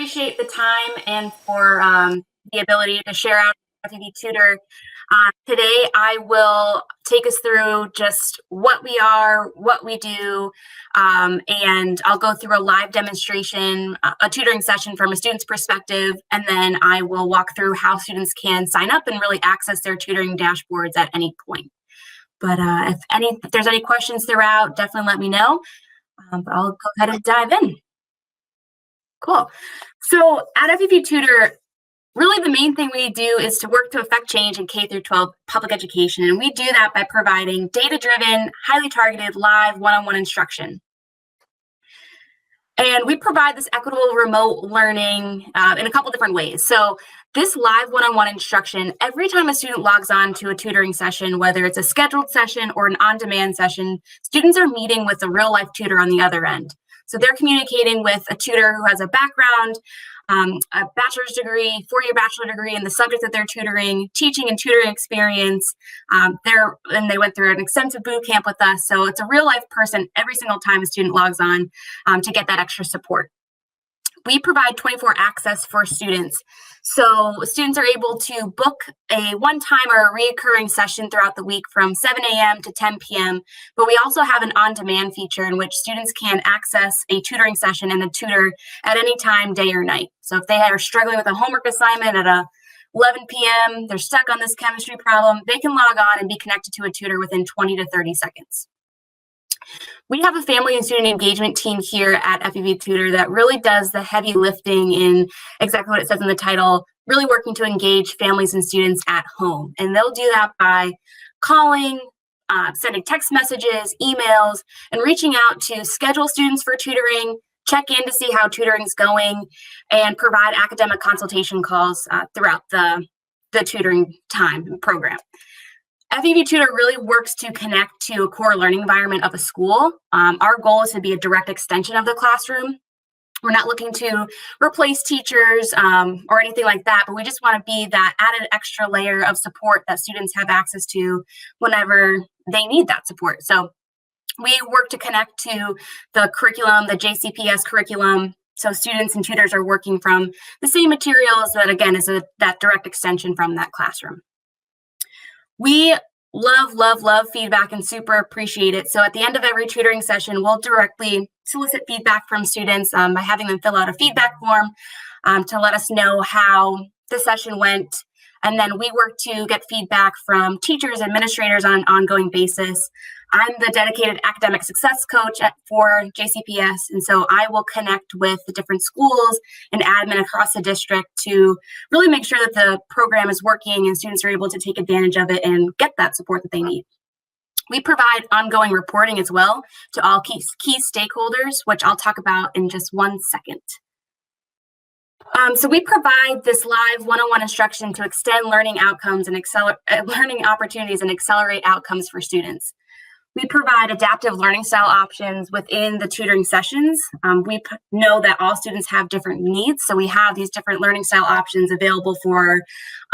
appreciate the time and for the ability to share out FEV Tutor. Today, I will take us through just what we are, what we do, and I'll go through a live demonstration, a tutoring session from a student's perspective, and then I will walk through how students can sign up and really access their tutoring dashboards at any point. But if there's any questions throughout, definitely let me know. But I'll go ahead and dive in. Cool. So at FEV Tutor, really the main thing we do is to work to affect change in K through 12 public education. And we do that by providing data-driven, highly targeted, live one-on-one instruction. And we provide this equitable remote learning in a couple different ways. So this live one-on-one instruction, every time a student logs on to a tutoring session, whether it's a scheduled session or an on-demand session, students are meeting with a real-life tutor on the other end. So they're communicating with a tutor who has a background, a bachelor's degree, four-year bachelor degree in the subject that they're tutoring, teaching and tutoring experience. And they went through an extensive boot camp with us. So it's a real-life person every single time a student logs on to get that extra support. We provide 24 access for students. So students are able to book a one-time or a reoccurring session throughout the week from 7 a.m. to 10 p.m. But we also have an on-demand feature in which students can access a tutoring session and a tutor at any time, day or night. So if they are struggling with a homework assignment at 11 p.m., they're stuck on this chemistry problem, they can log on and be connected to a tutor within 20 to 30 seconds. We have a family and student engagement team here at FEV Tutor that really does the heavy lifting in exactly what it says in the title, really working to engage families and students at home. And they'll do that by calling, sending text messages, emails, and reaching out to schedule students for tutoring, check in to see how tutoring's going, and provide academic consultation calls throughout the tutoring time and program. FEV Tutor really works to connect to a core learning environment of a school. Our goal is to be a direct extension of the classroom. We're not looking to replace teachers or anything like that, but we just want to be that added extra layer of support that students have access to whenever they need that support. So we work to connect to the curriculum, the JCPS curriculum, so students and tutors are working from the same materials that, again, is that direct extension from that classroom. We love feedback and super appreciate it. So at the end of every tutoring session, we'll directly solicit feedback from students by having them fill out a feedback form to let us know how the session went. And then we work to get feedback from teachers, administrators on an ongoing basis. I'm the dedicated academic success coach for JCPS, and so I will connect with the different schools and admin across the district to really make sure that the program is working and students are able to take advantage of it and get that support that they need. We provide ongoing reporting as well to all key stakeholders, which I'll talk about in just 1 second. So we provide this live one-on-one instruction to extend learning outcomes and learning opportunities and accelerate outcomes for students. We provide adaptive learning style options within the tutoring sessions. We know that all students have different needs, so we have these different learning style options available for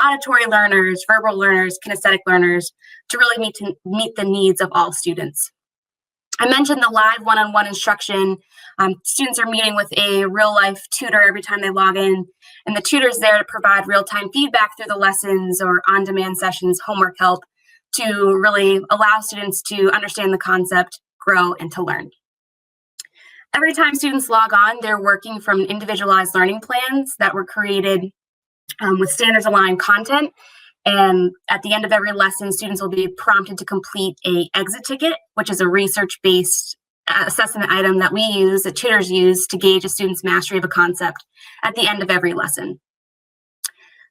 auditory learners, verbal learners, kinesthetic learners, to really meet the needs of all students. I mentioned the live one-on-one instruction. Students are meeting with a real-life tutor every time they log in, and the tutor's there to provide real-time feedback through the lessons or on-demand sessions, homework help, to really allow students to understand the concept, grow, and to learn. Every time students log on, they're working from individualized learning plans that were created with standards-aligned content. And at the end of every lesson, students will be prompted to complete a exit ticket, which is a research-based assessment item that we use, that tutors use to gauge a student's mastery of a concept at the end of every lesson.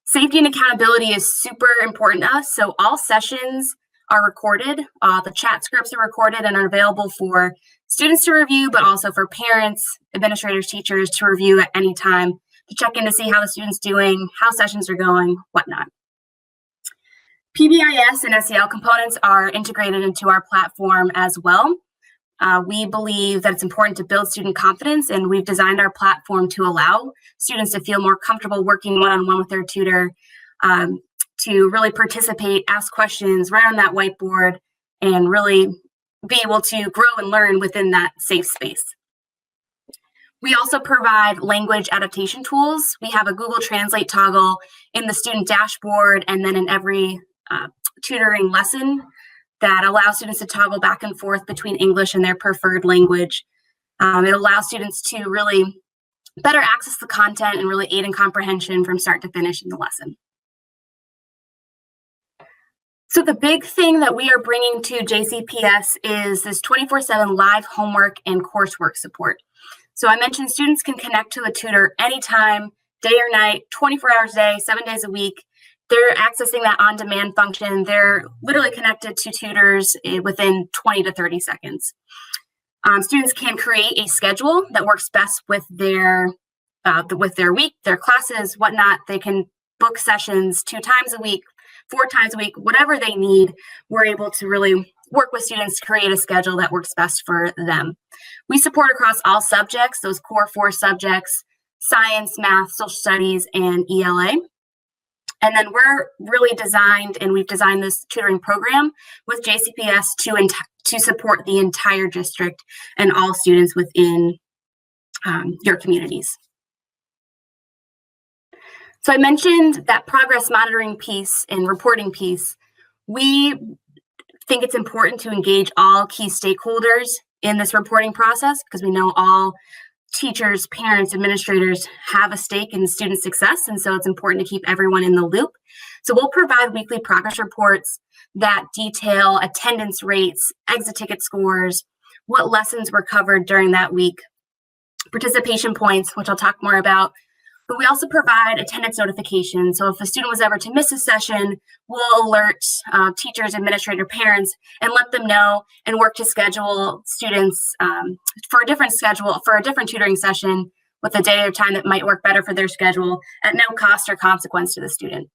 Safety and accountability is super important to us, so all sessions are recorded. The chat scripts are recorded and are available for students to review, but also for parents, administrators, teachers to review at any time to check in to see how the student's doing, how sessions are going, whatnot. PBIS and SEL components are integrated into our platform as well. We believe that it's important to build student confidence, and we've designed our platform to allow students to feel more comfortable working one-on-one with their tutor, to really participate, ask questions, write on that whiteboard, and really be able to grow and learn within that safe space. We also provide language adaptation tools. We have a Google Translate toggle in the student dashboard and then in every tutoring lesson that allows students to toggle back and forth between English and their preferred language. It allows students to really better access the content and really aid in comprehension from start to finish in the lesson. So the big thing that we are bringing to JCPS is this 24/7 live homework and coursework support. So I mentioned students can connect to a tutor anytime, day or night, 24 hours a day, 7 days a week. They're accessing that on-demand function. They're literally connected to tutors within 20 to 30 seconds. Students can create a schedule that works best with their week, their classes, whatnot. They can book sessions 2 times a week, 4 times a week, whatever they need. We're able to really work with students to create a schedule that works best for them. We support across all subjects, those core 4 subjects: science, math, social studies, and ELA. And then we're really designed, and we've designed this tutoring program with JCPS to support the entire district and all students within your communities. So I mentioned that progress monitoring piece and reporting piece. We think it's important to engage all key stakeholders in this reporting process because we know all teachers, parents, administrators have a stake in student success, and so it's important to keep everyone in the loop. So we'll provide weekly progress reports that detail attendance rates, exit ticket scores, what lessons were covered during that week, participation points, which I'll talk more about. But we also provide attendance notifications. So if a student was ever to miss a session, we'll alert teachers, administrator, parents, and let them know and work to schedule students for a different schedule, for a different tutoring session with a day or time that might work better for their schedule at no cost or consequence to the student.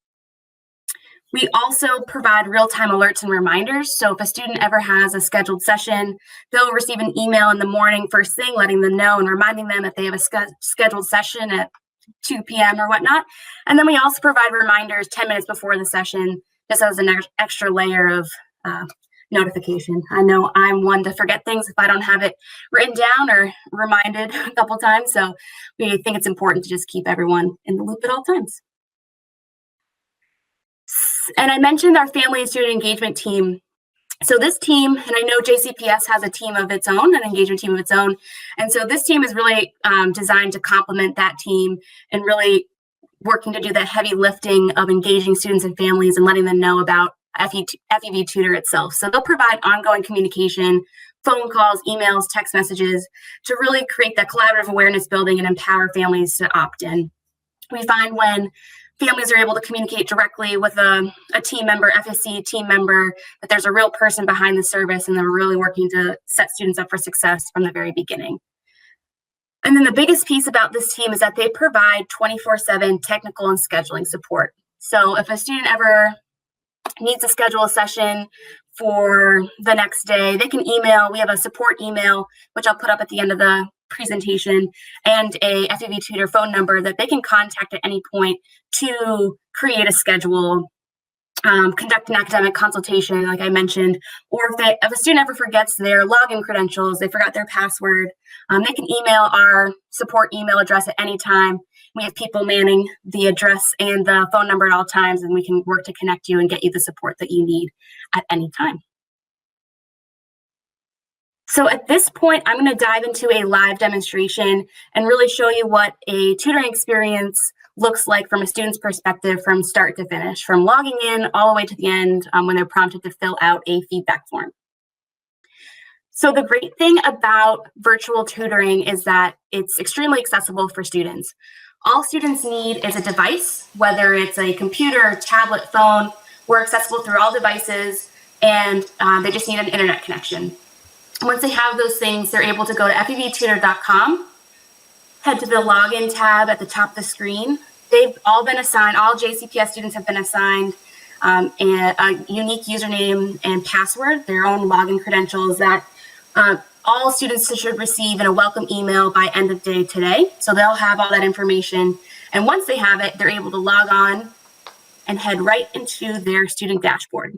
We also provide real-time alerts and reminders. So if a student ever has a scheduled session, they'll receive an email in the morning first thing, letting them know and reminding them that they have a scheduled session at 2 p.m. or whatnot. And then we also provide reminders 10 minutes before the session, just as an extra layer of notification. I know I'm one to forget things if I don't have it written down or reminded a couple times. So we think it's important to just keep everyone in the loop at all times. And I mentioned our family and student engagement team. So this team, and I know JCPS has a team of its own, an engagement team of its own. And so this team is really designed to complement that team and really working to do that heavy lifting of engaging students and families and letting them know about FEV Tutor itself. So they'll provide ongoing communication, phone calls, emails, text messages to really create that collaborative awareness building and empower families to opt in. We find when families are able to communicate directly with a team member, FSC team member, that there's a real person behind the service and they're really working to set students up for success from the very beginning. And then the biggest piece about this team is that they provide 24/7 technical and scheduling support. So if a student ever needs to schedule a session for the next day, they can email. We have a support email, which I'll put up at the end of the presentation, and a FEV Tutor phone number that they can contact at any point to create a schedule, conduct an academic consultation, like I mentioned, or if a student ever forgets their login credentials, they forgot their password, they can email our support email address at any time. We have people manning the address and the phone number at all times, and we can work to connect you and get you the support that you need at any time. So at this point, I'm going to dive into a live demonstration and really show you what a tutoring experience looks like from a student's perspective from start to finish, from logging in all the way to the end when they're prompted to fill out a feedback form. So the great thing about virtual tutoring is that it's extremely accessible for students. All students need is a device, whether it's a computer, tablet, phone. We're accessible through all devices, and they just need an internet connection. Once they have those things, they're able to go to fevtutor.com, head to the login tab at the top of the screen. They've all been assigned, all JCPS students have been assigned a unique username and password, their own login credentials that all students should receive in a welcome email by end of day today. So they'll have all that information. And once they have it, they're able to log on and head right into their student dashboard.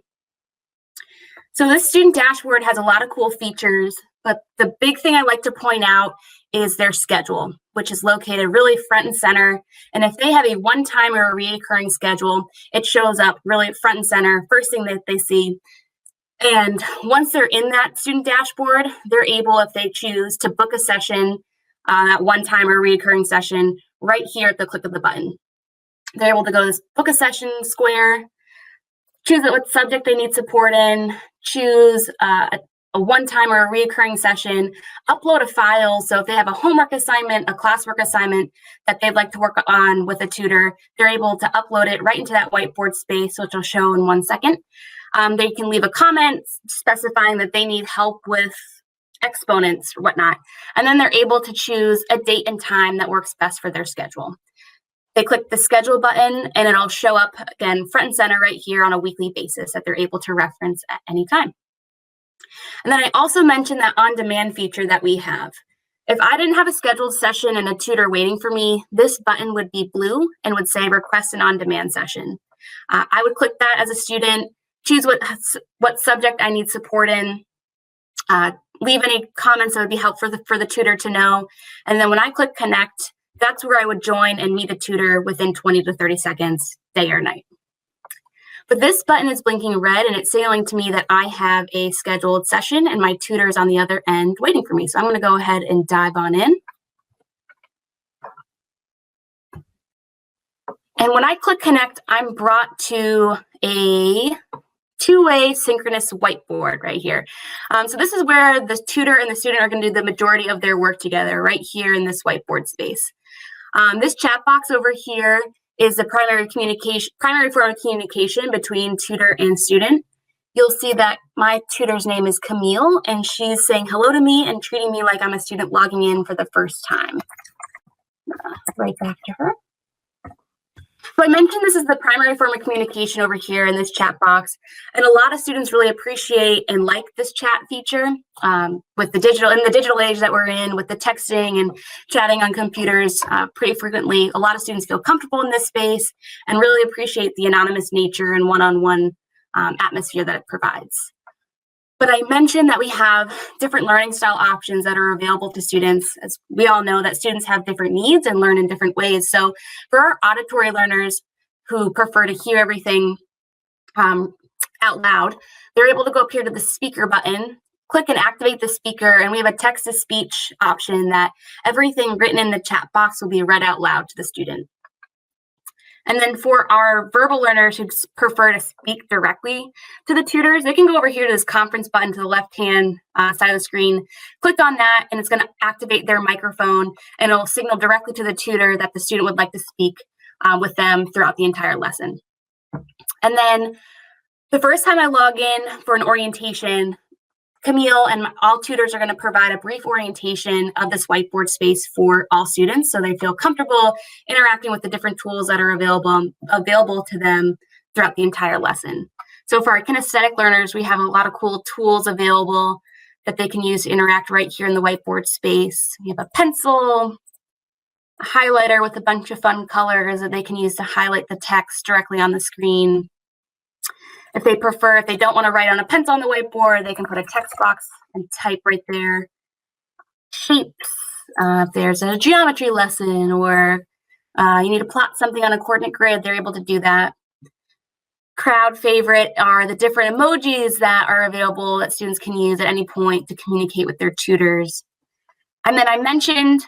So this student dashboard has a lot of cool features, but the big thing I like to point out is their schedule, which is located really front and center. And if they have a one-time or a recurring schedule, it shows up really front and center, first thing that they see. And once they're in that student dashboard, they're able, if they choose, to book a session, that one-time or recurring session, right here at the click of the button. They're able to go to this book a session square, choose what subject they need support in, choose a one-time or a recurring session, upload a file. So if they have a homework assignment, a classwork assignment that they'd like to work on with a tutor, they're able to upload it right into that whiteboard space, which I'll show in 1 second. They can leave a comment specifying that they need help with exponents or whatnot. And then they're able to choose a date and time that works best for their schedule. They click the schedule button and it'll show up again front and center right here on a weekly basis that they're able to reference at any time. And then I also mentioned that on-demand feature that we have. If I didn't have a scheduled session and a tutor waiting for me, this button would be blue and would say request an on-demand session. I would click that as a student, choose what subject I need support in, leave any comments that would be helpful for the tutor to know. And then when I click connect, that's where I would join and meet a tutor within 20 to 30 seconds, day or night. But this button is blinking red and it's signaling to me that I have a scheduled session and my tutor is on the other end waiting for me. So I'm going to go ahead and dive on in. And when I click connect, I'm brought to a two-way synchronous whiteboard right here. So this is where the tutor and the student are going to do the majority of their work together right here in this whiteboard space. This chat box over here is the primary form of communication between tutor and student. You'll see that my tutor's name is Camille, and she's saying hello to me and treating me like I'm a student logging in for the first time. Right back to her. So I mentioned this is the primary form of communication over here in this chat box, and a lot of students really appreciate and like this chat feature with the digital age that we're in, with the texting and chatting on computers pretty frequently. A lot of students feel comfortable in this space and really appreciate the anonymous nature and one-on-one atmosphere that it provides. But I mentioned that we have different learning style options that are available to students. As we all know that students have different needs and learn in different ways. So for our auditory learners who prefer to hear everything out loud, they're able to go up here to the speaker button, click and activate the speaker, and we have a text-to-speech option that everything written in the chat box will be read out loud to the student. And then for our verbal learners who prefer to speak directly to the tutors, they can go over here to this conference button to the left-hand side of the screen, click on that, and it's going to activate their microphone, and it'll signal directly to the tutor that the student would like to speak with them throughout the entire lesson. And then the first time I log in for an orientation, Camille and all tutors are going to provide a brief orientation of this whiteboard space for all students so they feel comfortable interacting with the different tools that are available to them throughout the entire lesson. So for our kinesthetic learners, we have a lot of cool tools available that they can use to interact right here in the whiteboard space. We have a pencil, a highlighter with a bunch of fun colors that they can use to highlight the text directly on the screen. If they don't want to write on a pencil on the whiteboard, they can put a text box and type right there. Shapes, if there's a geometry lesson or you need to plot something on a coordinate grid, they're able to do that. Crowd favorite are the different emojis that are available that students can use at any point to communicate with their tutors. And then I mentioned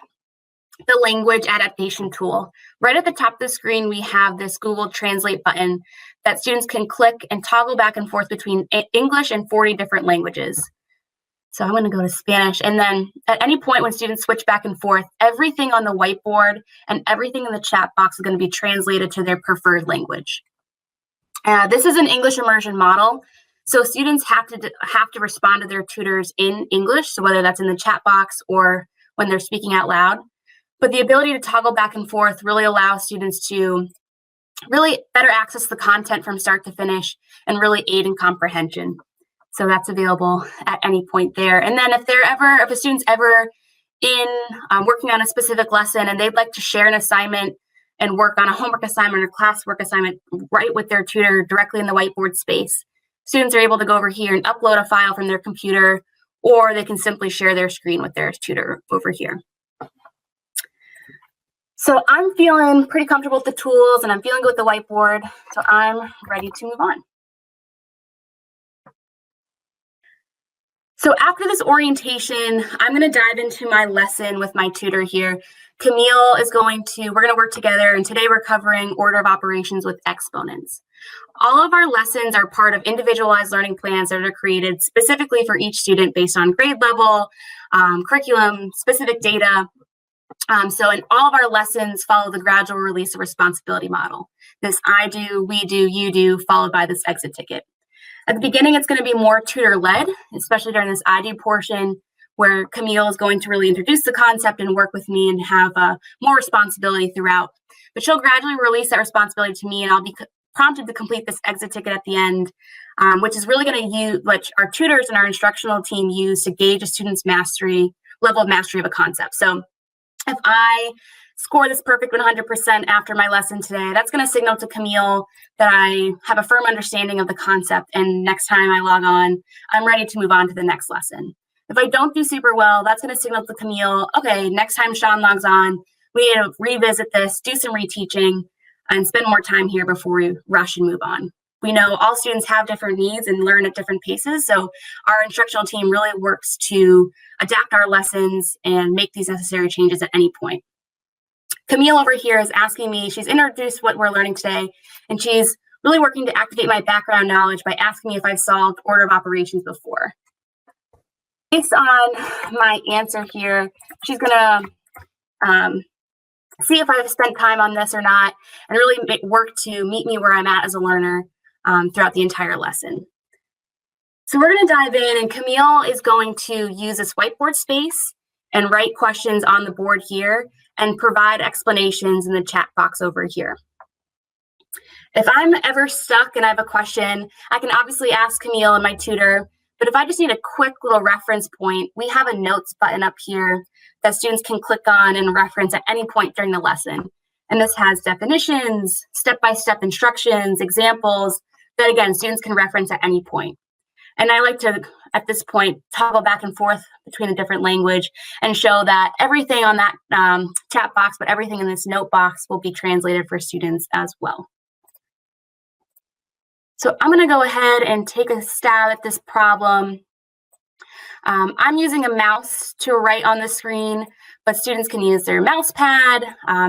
the language adaptation tool. Right at the top of the screen, we have this Google Translate button that students can click and toggle back and forth between English and 40 different languages. So I'm going to go to Spanish. And then at any point when students switch back and forth, everything on the whiteboard and everything in the chat box is going to be translated to their preferred language. This is an English immersion model. So students have to respond to their tutors in English, so whether that's in the chat box or when they're speaking out loud. But the ability to toggle back and forth really allows students to really better access the content from start to finish and really aid in comprehension. So that's available at any point there. And then if a student's ever in working on a specific lesson and they'd like to share an assignment and work on a homework assignment or classwork assignment right with their tutor directly in the whiteboard space, students are able to go over here and upload a file from their computer, or they can simply share their screen with their tutor over here. So I'm feeling pretty comfortable with the tools and I'm feeling good with the whiteboard. So I'm ready to move on. So after this orientation, I'm going to dive into my lesson with my tutor here. Camille is we're going to work together, and today we're covering order of operations with exponents. All of our lessons are part of individualized learning plans that are created specifically for each student based on grade level, curriculum, specific data. So in all of our lessons follow the gradual release of responsibility model. This I do, we do, you do, followed by this exit ticket. At the beginning, it's going to be more tutor-led, especially during this I do portion, where Camille is going to really introduce the concept and work with me and have more responsibility throughout. But she'll gradually release that responsibility to me, and I'll be prompted to complete this exit ticket at the end, which is really going to use, which our tutors and our instructional team use to gauge a student's level of mastery of a concept. So if I score this perfect 100% after my lesson today, that's going to signal to Camille that I have a firm understanding of the concept, and next time I log on, I'm ready to move on to the next lesson. If I don't do super well, that's going to signal to Camille, okay, next time Sean logs on, we need to revisit this, do some reteaching, and spend more time here before we rush and move on. We know all students have different needs and learn at different paces, so our instructional team really works to adapt our lessons and make these necessary changes at any point. Camille over here is asking me, she's introduced what we're learning today, and she's really working to activate my background knowledge by asking me if I've solved order of operations before. Based on my answer here, she's gonna see if I've spent time on this or not, and really work to meet me where I'm at as a learner throughout the entire lesson. So we're gonna dive in, and Camille is going to use this whiteboard space and write questions on the board here and provide explanations in the chat box over here. If I'm ever stuck and I have a question, I can obviously ask Camille and my tutor, but if I just need a quick little reference point, we have a notes button up here that students can click on and reference at any point during the lesson. And this has definitions, step-by-step instructions, examples that, again, students can reference at any point. And I like to, at this point, toggle back and forth between a different language and show that everything on that chat box, but everything in this note box will be translated for students as well. So I'm going to go ahead and take a stab at this problem. I'm using a mouse to write on the screen, but students can use their mouse pad,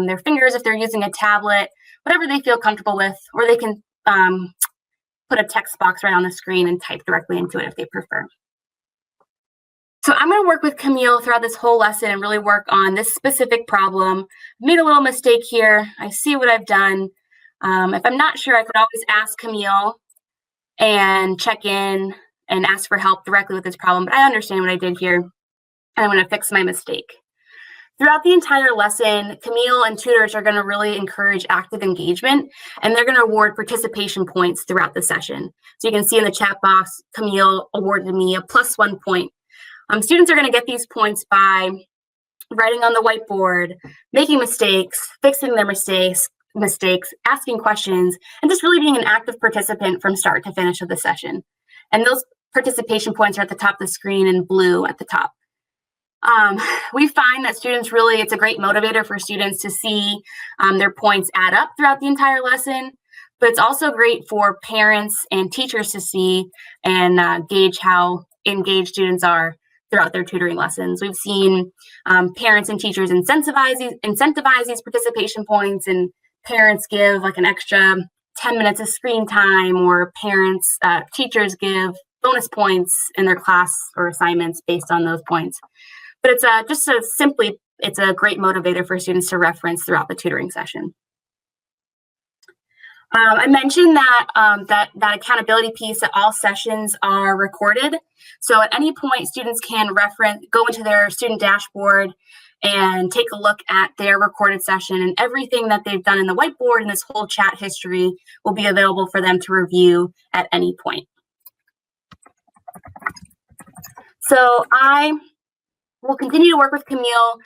their fingers if they're using a tablet, whatever they feel comfortable with, or they can put a text box right on the screen and type directly into it if they prefer. So I'm going to work with Camille throughout this whole lesson and really work on this specific problem. I've made a little mistake here. I see what I've done. If I'm not sure, I could always ask Camille and check in and ask for help directly with this problem, but I understand what I did here, and I'm going to fix my mistake. Throughout the entire lesson, Camille and tutors are going to really encourage active engagement, and they're going to award participation points throughout the session. So you can see in the chat box, Camille awarded me a +1 point. Students are going to get these points by writing on the whiteboard, making mistakes, fixing their mistakes, asking questions, and just really being an active participant from start to finish of the session. And those participation points are at the top of the screen in blue at the top. We find that students really, it's a great motivator for students to see their points add up throughout the entire lesson, but it's also great for parents and teachers to see and gauge how engaged students are throughout their tutoring lessons. We've seen parents and teachers incentivize these participation points, and parents give like an extra 10 minutes of screen time, or teachers give bonus points in their class or assignments based on those points. But it's it's a great motivator for students to reference throughout the tutoring session. I mentioned that that accountability piece, that all sessions are recorded. So at any point, students can go into their student dashboard and take a look at their recorded session, and everything that they've done in the whiteboard and this whole chat history will be available for them to review at any point. So I will continue to work with Camille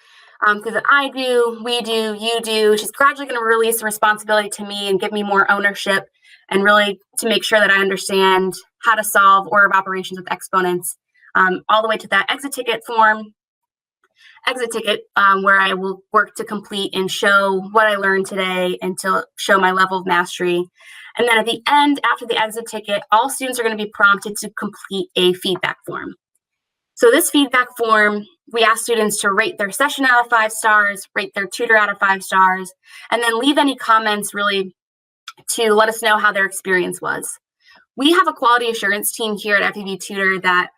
because I do, we do, you do. She's gradually going to release the responsibility to me and give me more ownership, and really to make sure that I understand how to solve order of operations with exponents, all the way to that exit ticket form. exit ticket where I will work to complete and show what I learned today and to show my level of mastery. And then at the end, after the exit ticket, all students are going to be prompted to complete a feedback form. So this feedback form, we ask students to rate their session out of 5 stars, rate their tutor out of 5 stars, and then leave any comments really to let us know how their experience was. We have a quality assurance team here at FEV Tutor that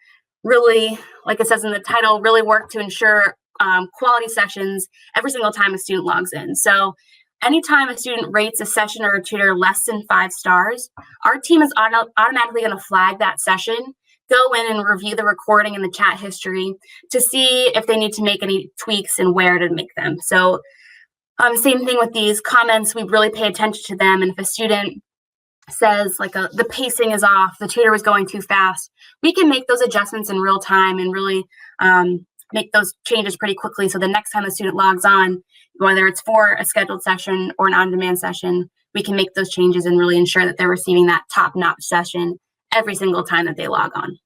really, like it says in the title, really work to ensure quality sessions every single time a student logs in. So anytime a student rates a session or a tutor less than 5 stars, our team is automatically going to flag that session, go in and review the recording and the chat history to see if they need to make any tweaks and where to make them. So same thing with these comments, we really pay attention to them. And if a student says like the pacing is off, the tutor was going too fast, we can make those adjustments in real time and really make those changes pretty quickly. So the next time a student logs on, whether it's for a scheduled session or an on-demand session, we can make those changes and really ensure that they're receiving that top-notch session every single time that they log on.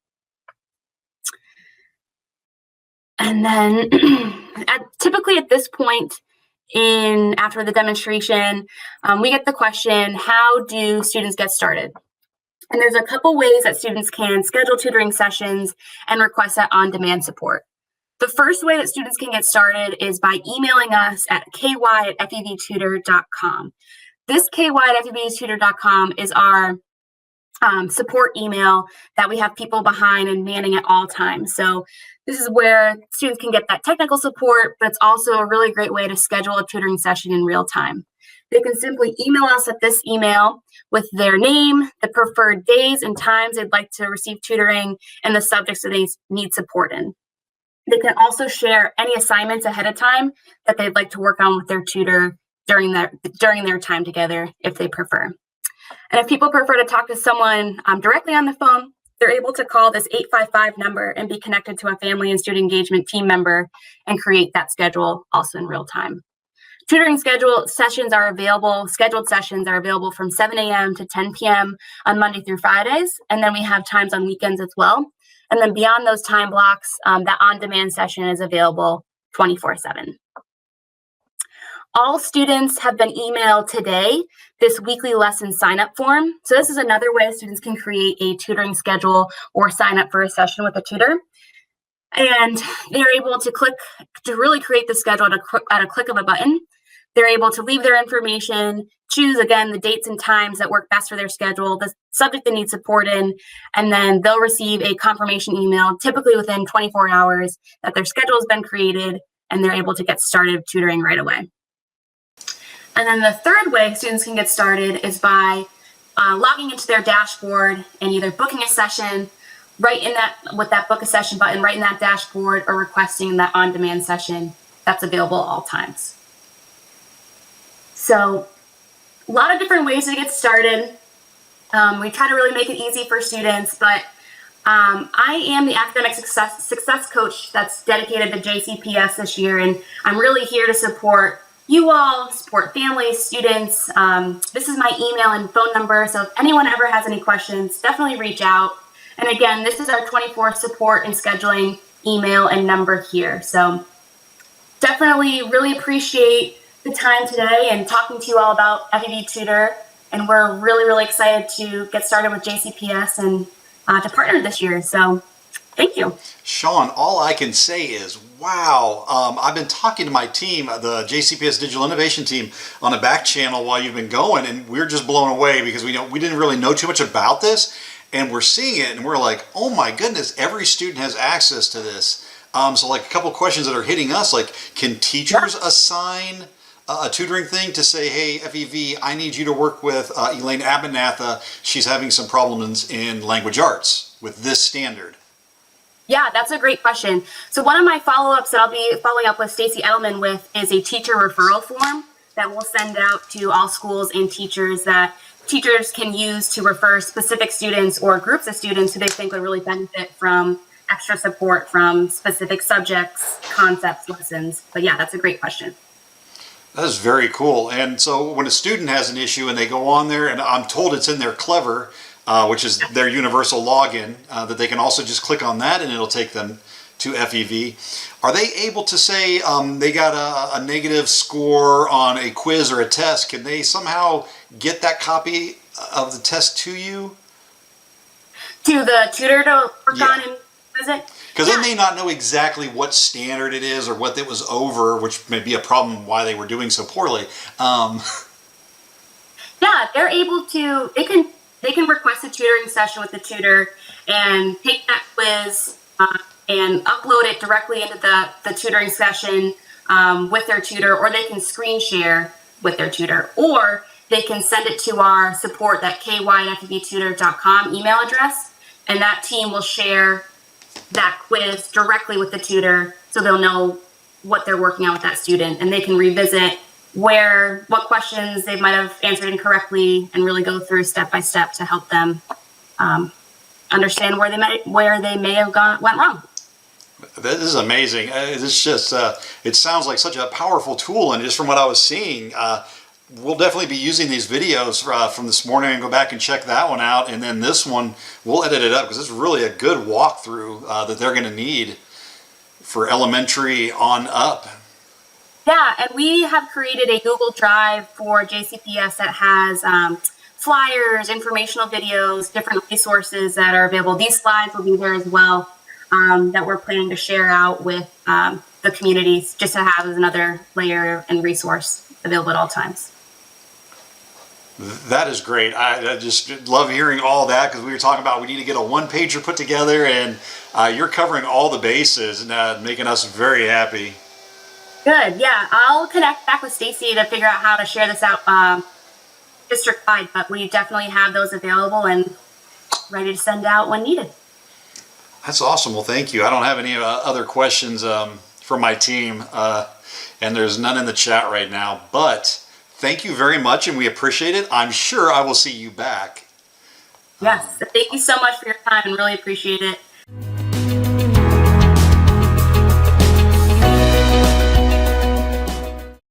And then typically at this point after the demonstration, we get the question, how do students get started? And there's a couple ways that students can schedule tutoring sessions and request that on-demand support. The first way that students can get started is by emailing us at ky@fevtutor.com. This ky@fevtutor.com is our support email that we have people behind and manning at all times. So this is where students can get that technical support, but it's also a really great way to schedule a tutoring session in real time. They can simply email us at this email with their name, the preferred days and times they'd like to receive tutoring, and the subjects that they need support in. They can also share any assignments ahead of time that they'd like to work on with their tutor during their time together if they prefer. And if people prefer to talk to someone directly on the phone, they're able to call this 855 number and be connected to a family and student engagement team member and create that schedule also in real time. Tutoring scheduled sessions are available from 7 a.m. to 10 p.m. on Monday through Fridays. And then we have times on weekends as well. And then beyond those time blocks, that on-demand session is available 24/7. All students have been emailed today this weekly lesson sign-up form. So this is another way students can create a tutoring schedule or sign up for a session with a tutor. And they're able to click to really create the schedule at a click of a button. They're able to leave their information, choose, again, the dates and times that work best for their schedule, the subject they need support in, and then they'll receive a confirmation email, typically within 24 hours, that their schedule has been created, and they're able to get started tutoring right away. And then the third way students can get started is by logging into their dashboard and either booking a session with that book a session button right in that dashboard, or requesting that on-demand session that's available at all times. So a lot of different ways to get started. We try to really make it easy for students, but I am the academic success coach that's dedicated to JCPS this year, and I'm really here to support you all, support families, students. This is my email and phone number, so if anyone ever has any questions, definitely reach out. And again, this is our 24 support and scheduling email and number here. So definitely really appreciate the time today and talking to you all about FEV Tutor. And we're really, really excited to get started with JCPS and to partner this year. So thank you. Sean, all I can say is, wow. I've been talking to my team, the JCPS Digital Innovation team, on the back channel while you've been going, and we're just blown away because we didn't really know too much about this, and we're seeing it, and we're like, oh my goodness, every student has access to this. So like a couple questions that are hitting us, like, can teachers assign a tutoring thing to say, hey, FEV, I need you to work with Elaine Abernatha. She's having some problems in language arts with this standard. Yeah, that's a great question. So one of my follow-ups that I'll be following up with Stacey Edelman with is a teacher referral form that we'll send out to all schools and teachers that teachers can use to refer specific students or groups of students who they think would really benefit from extra support from specific subjects, concepts, lessons. But yeah, that's a great question. That is very cool. And so when a student has an issue and they go on there, and I'm told it's in their Clever, which is their universal login, that they can also just click on that and it'll take them to FEV. Are they able to say they got a negative score on a quiz or a test? Can they somehow get that copy of the test to you? To the tutor to work on and visit? Because they may not know exactly what standard it is or what it was over, which may be a problem why they were doing so poorly. Yeah, they're able to, they can request a tutoring session with the tutor and take that quiz and upload it directly into the tutoring session with their tutor, or they can screen share with their tutor, or they can send it to our support, that ky@fevtutor.com email address, and that team will share that quiz directly with the tutor, so they'll know what they're working on with that student, and they can revisit what questions they might have answered incorrectly, and really go through step by step to help them understand where they may have went wrong. This is amazing. It's just it sounds like such a powerful tool, and just from what I was seeing, we'll definitely be using these videos from this morning and go back and check that one out, and then this one we'll edit it up because it's really a good walkthrough that they're going to need for elementary on up. Yeah, and we have created a Google Drive for JCPS that has flyers, informational videos, different resources that are available. These slides will be there as well, that we're planning to share out with the communities, just to have as another layer and resource available at all times. That is great. I just love hearing all that, because we were talking about we need to get a one-pager put together, and you're covering all the bases and making us very happy. Good. Yeah, I'll connect back with Stacy to figure out how to share this out district-wide, but we definitely have those available and ready to send out when needed. That's awesome. Well, thank you. I don't have any other questions from my team, and there's none in the chat right now, but thank you very much, and we appreciate it. I'm sure I will see you back. Yes. Thank you so much for your time, and really appreciate it.